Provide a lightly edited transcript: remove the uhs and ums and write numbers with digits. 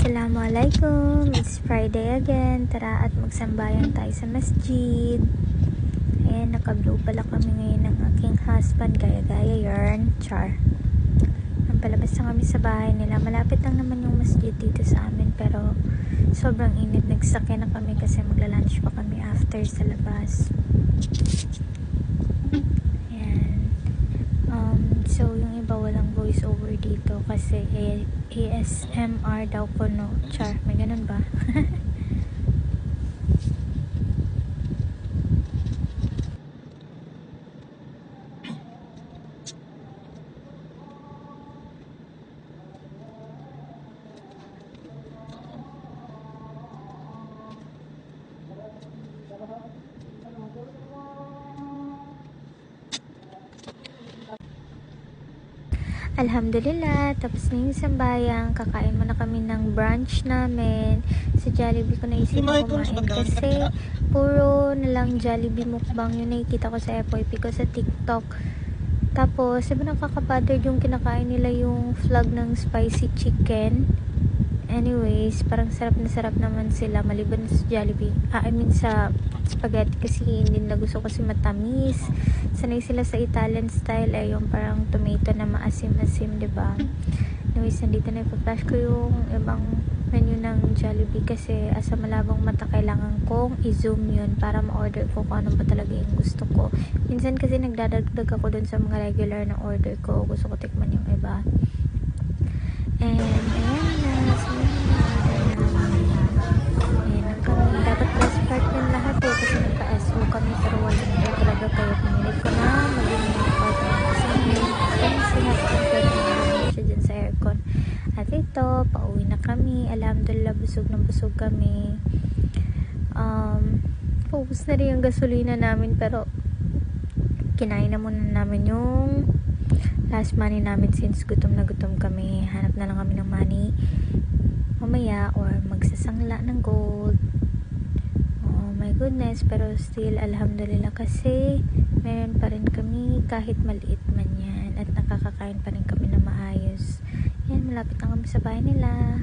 Assalamualaikum, it's Friday again. Tara at magsambayan tayo sa masjid. Ayan, naka-blue pala kami ngayon ng aking husband. Gaya-gaya yarn, char. Palabas na kami sa bahay nila. Malapit lang naman yung masjid dito sa amin, pero sobrang init. Nagsakay na kami kasi magla-lunch pa kami after sa labas. So, yung iba walang voice over dito kasi ASMR daw po, no? Char, may ganun ba? Alhamdulillah, tapos na yung sambayang. Kakain muna kami ng brunch namin. Sa Jollibee ko naisip na kumain kasi puro nalang Jollibee mukbang yung nakikita ko sa FYP ko sa TikTok. Tapos, diba nakaka-bother yung kinakain nila yung vlog ng spicy chicken. Anyways, parang sarap na sarap naman sila maliban sa Jollibee. I mean sa spaghetti kasi hindi na gusto kasi matamis. Sanay sila sa Italian style yung parang tomato na maasim-asim, diba? Anyways, nandito na ipa-flash ko yung ibang menu ng Jollibee kasi asa malabang mata kailangan kong i-zoom yun para ma-order ko kung ano ba talaga yung gusto ko. Minsan kasi nagdadagdag ako dun sa mga regular na order ko. Gusto ko tikman yung iba. And ayan na, dapat last part yung lahat kasi nagpa-SO kami pero wala na talaga kaya pinilit ko na maging yung part kasi sinasakit siya dyan sa aircon. At ito, pauwi na kami. Alhamdulillah, busog na busog kami. Paubos na rin yung gasolina namin pero kinain na muna namin yung last money namin since gutom na gutom kami. Hanap na lang kami ng money mamaya or magsasangla ng gold. Oh my goodness, pero still alhamdulillah kasi meron pa rin kami kahit maliit man yan at nakakakain pa rin kami na maayos. Yan, malapit na kami sa bahay nila.